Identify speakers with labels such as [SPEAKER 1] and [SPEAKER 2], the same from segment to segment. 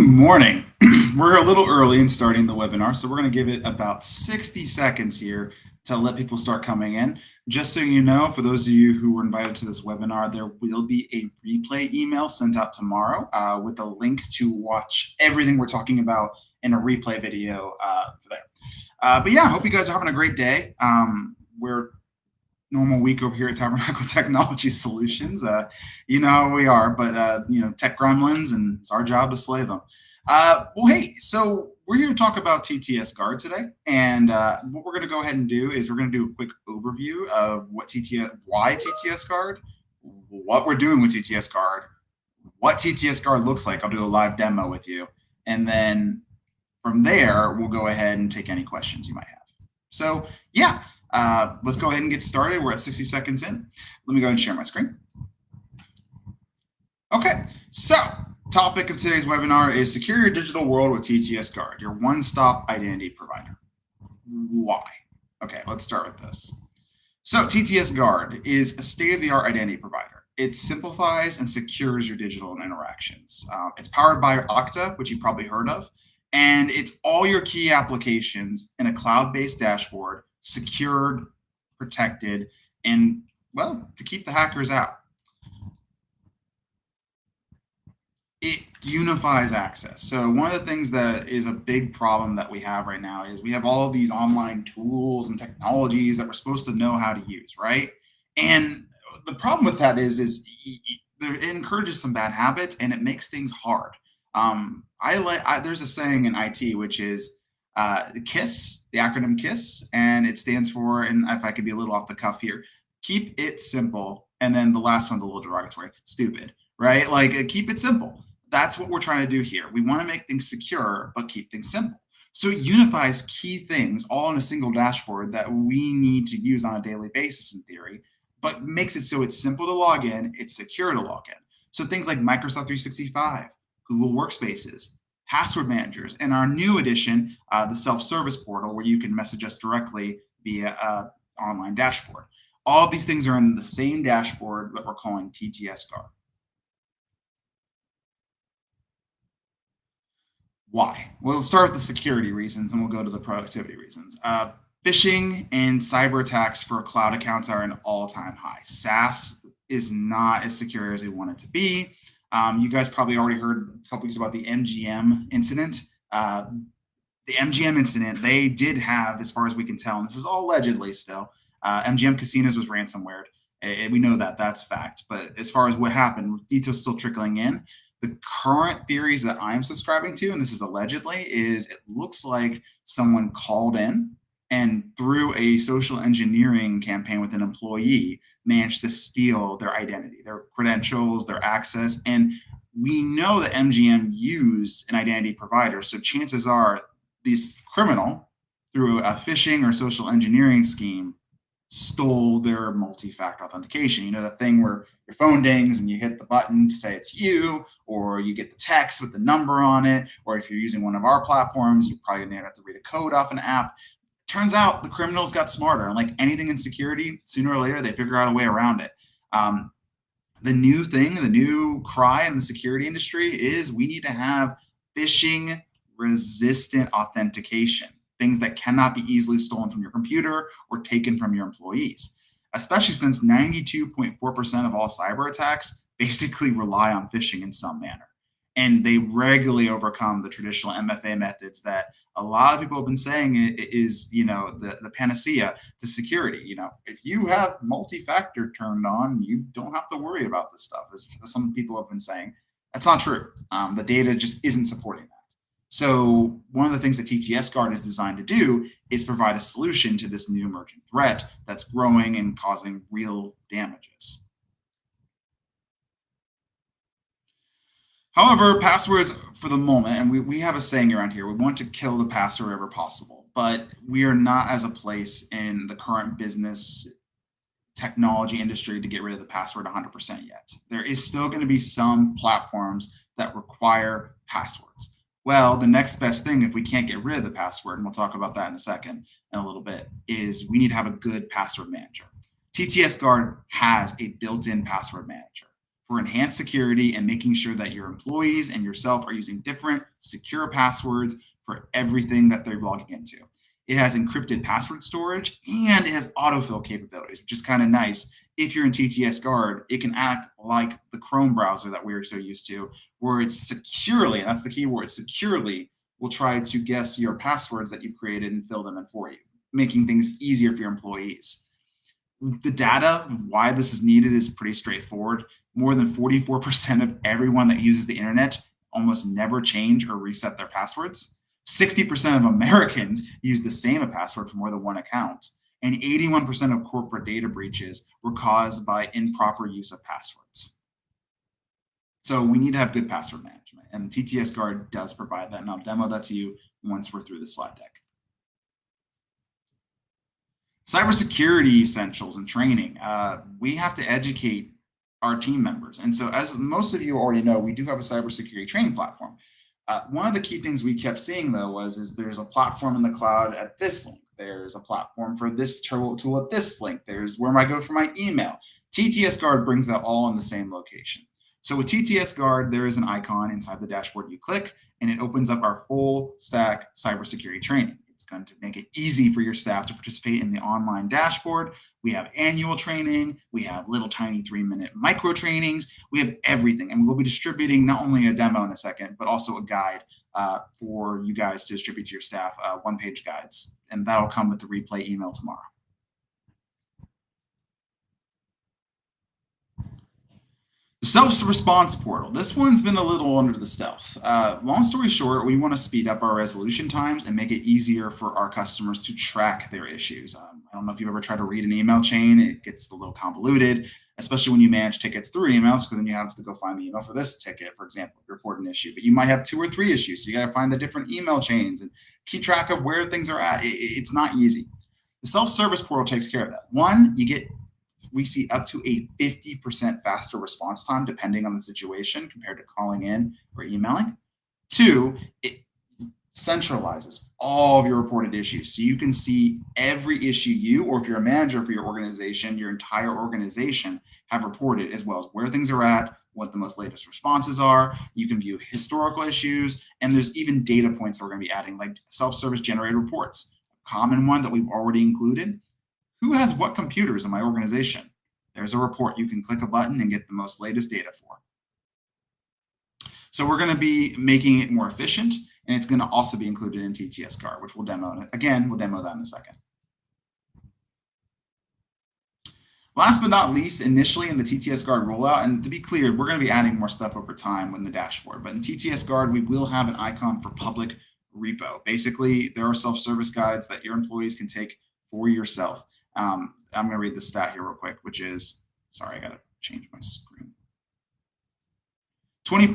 [SPEAKER 1] morning. We're a little early in starting the webinar, so we're going to give it about 60 seconds here to let people start coming in. Just so you know, for those of you who were invited to this webinar, there will be a replay email sent out tomorrow with a link to watch everything we're talking about in a replay video for there. But yeah, I hope you guys are having a great day. We're normal week over here at Tabernacle Technology Solutions. You know how we are, but you know, tech gremlins, and it's our job to slay them. Well, hey, so we're here to talk about TTSGuard today, and what we're going to go ahead and do is we're going to do a quick overview of why TTSGuard, what we're doing with TTSGuard, what TTSGuard looks like. I'll do a live demo with you, and then from there we'll go ahead and take any questions you might have. So yeah. Let's go ahead and get started. We're at 60 seconds in. Let me go ahead and share my screen. Okay, so topic of today's webinar is Secure Your Digital World with TTSGuard, your one-stop identity provider. Why? Okay, let's start with this. So TTSGuard is a state-of-the-art identity provider. It simplifies and secures your digital interactions. It's powered by Okta, which you've probably heard of, and it's all your key applications in a cloud-based dashboard, secured, protected, and well, to keep the hackers out. It unifies access. So one of the things that is a big problem that we have right now is we have all of these online tools and technologies that we're supposed to know how to use, right? And the problem with that is it encourages some bad habits and it makes things hard. There's a saying in IT which is KISS, the acronym KISS, and it stands for, and if I could be a little off the cuff here, keep it simple. And then the last one's a little derogatory, stupid, right? Like keep it simple. That's what we're trying to do here. We want to make things secure, but keep things simple. So it unifies key things all in a single dashboard that we need to use on a daily basis in theory, but makes it so it's simple to log in, it's secure to log in. So things like Microsoft 365, Google Workspaces, password managers, and our new addition, the self-service portal, where you can message us directly via online dashboard. All of these things are in the same dashboard that we're calling TTSGuard. Why? Well, we'll start with the security reasons, and we'll go to the productivity reasons. Phishing and cyber attacks for cloud accounts are an all-time high. SaaS is not as secure as we want it to be. You guys probably already heard a couple weeks about the MGM incident. The MGM incident, they did have, as far as we can tell, and this is all allegedly still, MGM Casinos was ransomware. We know that, that's fact. But as far as what happened, details still trickling in. The current theories that I'm subscribing to, and this is allegedly, is it looks like someone called in and through a social engineering campaign with an employee managed to steal their identity, their credentials, their access. And we know that MGM used an identity provider. So chances are this criminal, through a phishing or social engineering scheme, stole their multi-factor authentication. You know, the thing where your phone dings and you hit the button to say it's you, or you get the text with the number on it, or if you're using one of our platforms, you're probably gonna have to read a code off an app. Turns out the criminals got smarter, and like anything in security, sooner or later they figure out a way around it. The new thing, the new cry in the security industry is we need to have phishing resistant authentication, things that cannot be easily stolen from your computer or taken from your employees, especially since 92.4% of all cyber attacks basically rely on phishing in some manner. And they regularly overcome the traditional MFA methods that a lot of people have been saying is, you know, the panacea to security. You know, if you have multi-factor turned on, you don't have to worry about this stuff, as some people have been saying. That's not true. The data just isn't supporting that. So one of the things that TTSGuard is designed to do is provide a solution to this new emerging threat that's growing and causing real damages. However, passwords for the moment, and we have a saying around here, we want to kill the password wherever possible, but we are not as a place in the current business technology industry to get rid of the password 100% yet. There is still going to be some platforms that require passwords. Well, the next best thing, if we can't get rid of the password, and we'll talk about that in a second, in a little bit, is we need to have a good password manager. TTSGuard has a built-in password manager. for enhanced security and making sure that your employees and yourself are using different secure passwords for everything that they're logging into. It has encrypted password storage and it has autofill capabilities, which is kind of nice. If you're in TTSGuard, it can act like the Chrome browser that we're so used to, where it's securely, and that's the key word, securely will try to guess your passwords that you've created and fill them in for you, making things easier for your employees. The data of why this is needed is pretty straightforward. More than 44% of everyone that uses the internet almost never change or reset their passwords. 60% of Americans use the same password for more than one account. And 81% of corporate data breaches were caused by improper use of passwords. So we need to have good password management, and TTSGuard does provide that, and I'll demo that to you once we're through the slide deck. Cybersecurity essentials and training. We have to educate our team members. And so as most of you already know, we do have a cybersecurity training platform. One of the key things we kept seeing though is there's a platform in the cloud at this link. There's a platform for this tool at this link. There's where I go for my email. TTSGuard brings that all in the same location. So with TTSGuard, there is an icon inside the dashboard you click, and it opens up our full stack cybersecurity training. It's going to make it easy for your staff to participate in the online dashboard. We have annual training. We have little tiny 3-minute micro trainings. We have everything. And we'll be distributing not only a demo in a second, but also a guide for you guys to distribute to your staff, one-page guides. And that'll come with the replay email tomorrow. The self-response portal. This one's been a little under the stealth. Long story short, we want to speed up our resolution times and make it easier for our customers to track their issues. I don't know if you've ever tried to read an email chain. It gets a little convoluted, especially when you manage tickets through emails, because then you have to go find the email for this ticket, for example, report an issue. But you might have 2 or 3 issues, so you got to find the different email chains and keep track of where things are at. It's not easy. The self-service portal takes care of that. One, we see up to a 50% faster response time, depending on the situation, compared to calling in or emailing. 2, it centralizes all of your reported issues. So you can see every issue you, or if you're a manager for your organization, your entire organization have reported, as well as where things are at, what the most latest responses are. You can view historical issues, and there's even data points that we're going to be adding, like self-service generated reports. A common one that we've already included: who has what computers in my organization? There's a report you can click a button and get the most latest data for. So we're going to be making it more efficient, and it's going to also be included in TTSGuard, which we'll demo. Again, we'll demo that in a second. Last but not least, initially in the TTSGuard rollout, and to be clear, we're going to be adding more stuff over time in the dashboard, but in TTSGuard, we will have an icon for public repo. Basically, there are self-service guides that your employees can take for yourself. I'm going to read the stat here real quick, which is, sorry, I got to change my screen.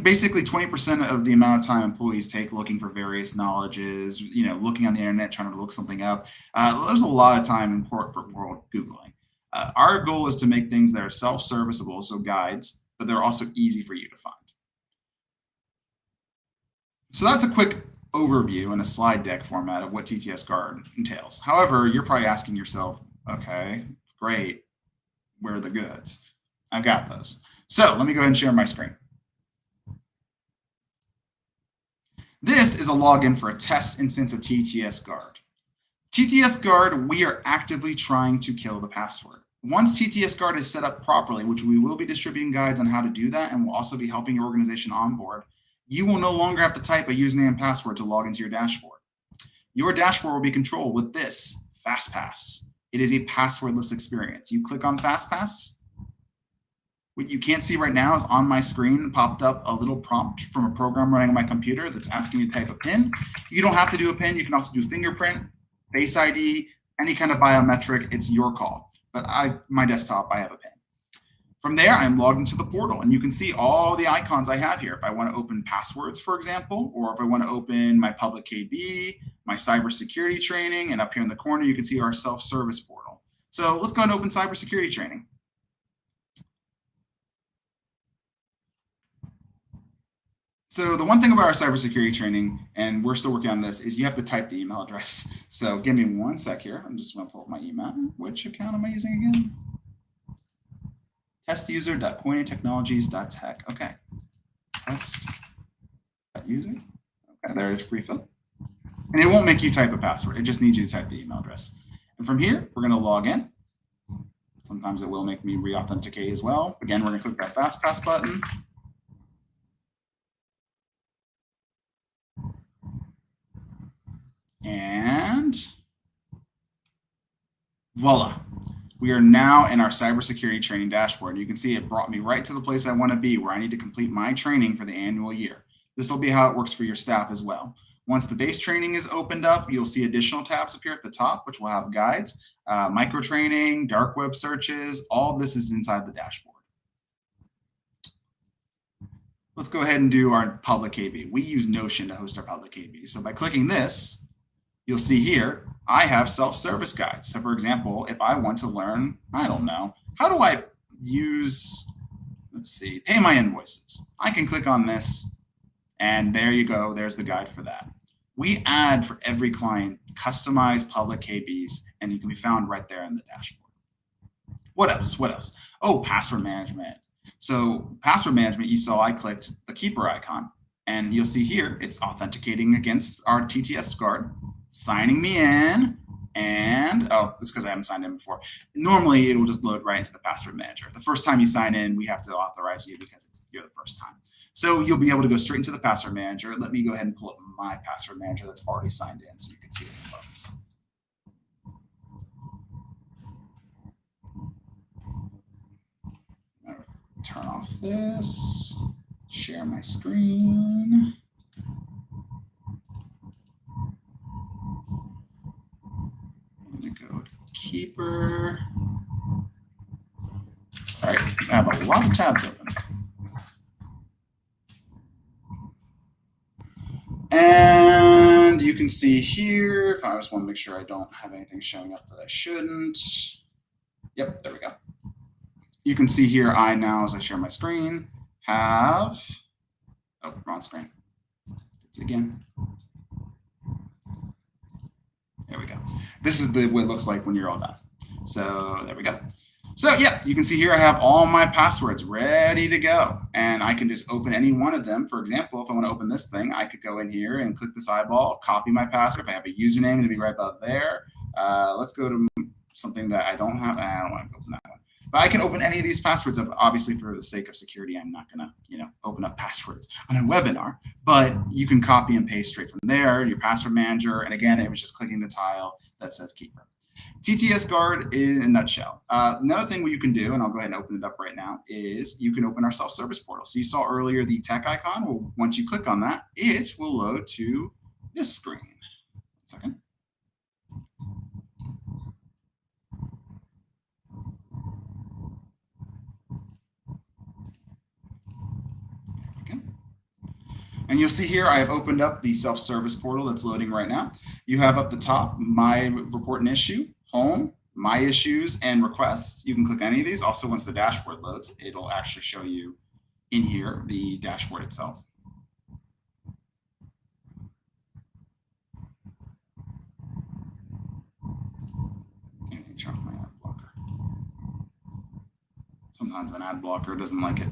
[SPEAKER 1] Basically 20% of the amount of time employees take looking for various knowledges, looking on the internet, trying to look something up. There's a lot of time in corporate world Googling. Our goal is to make things that are self-serviceable, so guides, but they're also easy for you to find. So that's a quick overview in a slide deck format of what TTSGuard entails. However, you're probably asking yourself, okay, great, where are the goods? I've got those. So let me go ahead and share my screen. This is a login for a test instance of TTSGuard. TTSGuard, we are actively trying to kill the password. Once TTSGuard is set up properly, which we will be distributing guides on how to do that, and we'll also be helping your organization onboard, you will no longer have to type a username and password to log into your dashboard. Your dashboard will be controlled with this FastPass. It is a passwordless experience. You click on FastPass. What you can't see right now is on my screen popped up a little prompt from a program running on my computer that's asking me to type a PIN. You don't have to do a PIN. You can also do fingerprint, Face ID, any kind of biometric. It's your call. But my desktop, I have a PIN. From there, I'm logged into the portal, and you can see all the icons I have here. If I want to open passwords, for example, or if I want to open my public KB, my cybersecurity training, and up here in the corner, you can see our self-service portal. So let's go and open cybersecurity training. So the one thing about our cybersecurity training, and we're still working on this, is you have to type the email address. So give me one sec here. I'm just going to pull up my email. Which account am I using again? testuser.coinatechnologies.tech. Okay. Test.user. Okay, there it is pre-filled. And it won't make you type a password. It just needs you to type the email address. And from here, we're going to log in. Sometimes it will make me re-authenticate as well. Again, we're going to click that FastPass button. And voila. We are now in our cybersecurity training dashboard. You can see it brought me right to the place I want to be, where I need to complete my training for the annual year. This will be how it works for your staff as well. Once the base training is opened up, you'll see additional tabs appear at the top, which will have guides, micro training, dark web searches. All of this is inside the dashboard. Let's go ahead and do our public KB. We use Notion to host our public KB. So by clicking this, you'll see here, I have self-service guides. So for example, if I want to learn, I don't know, how do I use, let's see, pay my invoices? I can click on this, and there you go. There's the guide for that. We add for every client customized public KBs, and you can be found right there in the dashboard. What else? What else? Oh, password management. So password management, you saw I clicked the keeper icon, and you'll see here it's authenticating against our TTSGuard, signing me in, and oh, it's because I haven't signed in before. Normally, it will just load right into the password manager. The first time you sign in, we have to authorize you because you're the first time. So you'll be able to go straight into the password manager. Let me go ahead and pull up my password manager that's already signed in so you can see what it looks. Turn off this, share my screen. I'm going to go to Keeper. Sorry, I have a lot of tabs open. And you can see here, if I just want to make sure I don't have anything showing up that I shouldn't. Yep, there we go. You can see here, I now, as I share my screen, have, oh, wrong screen. Do it again. There we go. This is what it looks like when you're all done. So there we go. So yeah, you can see here I have all my passwords ready to go, and I can just open any one of them. For example, if I want to open this thing, I could go in here and click this eyeball, copy my password. If I have a username, it'll be right above there. Let's go to something that I don't have. I don't want to open that one. But I can open any of these passwords up. Obviously, for the sake of security, I'm not going to, open up passwords on a webinar. But you can copy and paste straight from there, your password manager. And again, it was just clicking the tile that says Keeper. TTSGuard is in a nutshell. Another thing you can do, and I'll go ahead and open it up right now, is you can open our self-service portal. So you saw earlier the tech icon. Well, once you click on that, it will load to this screen. 1 second. And you'll see here I have opened up the self-service portal that's loading right now. You have up the top, my report and issue, home, my issues, and requests. You can click any of these. Also, once the dashboard loads, it'll actually show you in here the dashboard itself. And turn off my ad blocker. Sometimes an ad blocker doesn't like it.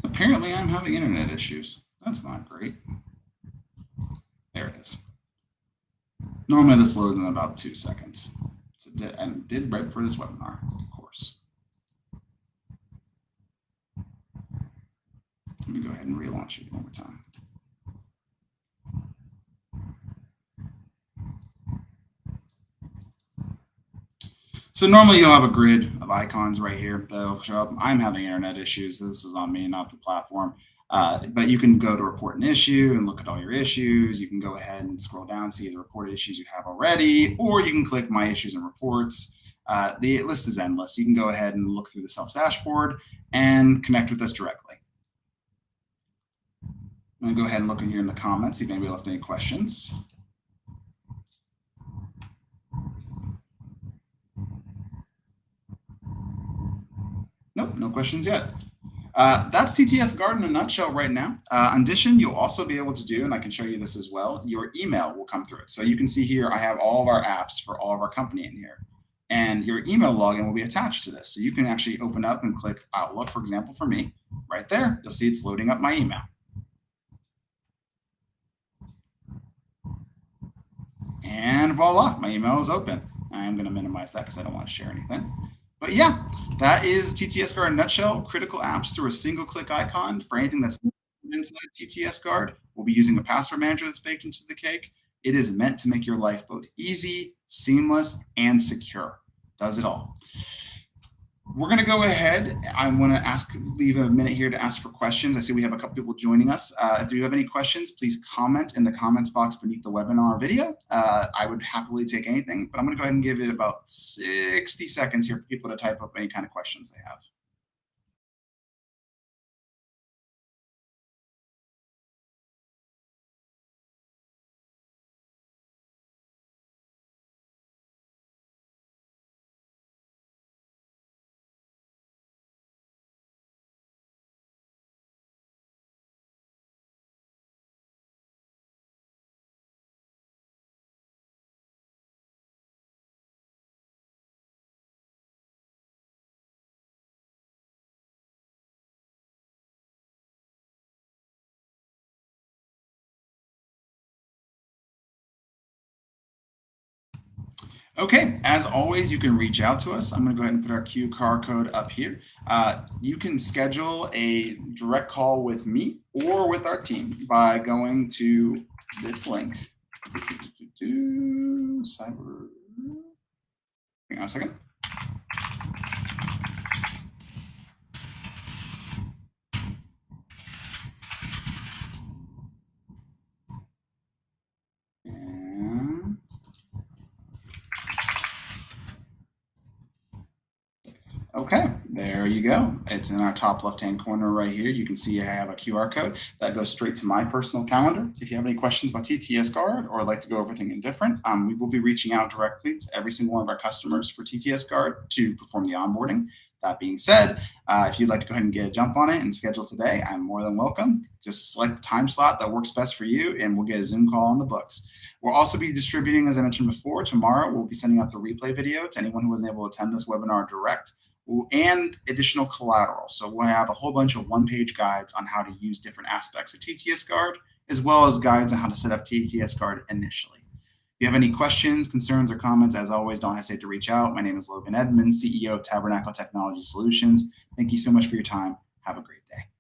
[SPEAKER 1] Apparently, I'm having internet issues. That's not great. There it is. Normally, this loads in about 2 seconds. So and did right for this webinar, of course. Let me go ahead and relaunch it one more time. So normally you'll have a grid of icons right here that'll show up. I'm having internet issues. This is on me, not the platform. But you can go to report an issue and look at all your issues. You can go ahead and scroll down, see the reported issues you have already, or you can click My Issues and Reports. The list is endless. You can go ahead and look through the self-dashboard and connect with us directly. I'm going to go ahead and look in here in the comments, see if anybody left any questions. Nope, no questions yet. That's TTSGuard in a nutshell right now. In addition, you'll also be able to do, and I can show you this as well, your email will come through it. So you can see here, I have all of our apps for all of our company in here. And your email login will be attached to this. So you can actually open up and click Outlook, for example, for me, right there. You'll see it's loading up my email. And voila, my email is open. I'm going to minimize that because I don't want to share anything. But yeah, that is TTSGuard in a nutshell. Critical apps through a single click icon for anything that's inside TTSGuard. We'll be using a password manager that's baked into the cake. It is meant to make your life both easy, seamless, and secure. Does it all. We're going to go ahead. I want to leave a minute here to ask for questions. I see we have a couple people joining us. If you have any questions, please comment in the comments box beneath the webinar video. I would happily take anything, but I'm going to go ahead and give it about 60 seconds here for people to type up any kind of questions they have. Okay, as always, you can reach out to us. I'm going to go ahead and put our QR code up here. You can schedule a direct call with me or with our team by going to this link. Cyber. Hang on a second. Okay, there you go. It's in our top left-hand corner right here. You can see I have a QR code that goes straight to my personal calendar. If you have any questions about TTSGuard or like to go over anything different, we will be reaching out directly to every single one of our customers for TTSGuard to perform the onboarding. That being said, if you'd like to go ahead and get a jump on it and schedule today, I'm more than welcome. Just select the time slot that works best for you, and we'll get a Zoom call on the books. We'll also be distributing, as I mentioned before, tomorrow we'll be sending out the replay video to anyone who wasn't able to attend this webinar direct, and additional collateral. So we'll have a whole bunch of one-page guides on how to use different aspects of TTSGuard, as well as guides on how to set up TTSGuard initially. If you have any questions, concerns, or comments, as always, don't hesitate to reach out. My name is Logan Edmonds, CEO of Tabernacle Technology Solutions. Thank you so much for your time. Have a great day.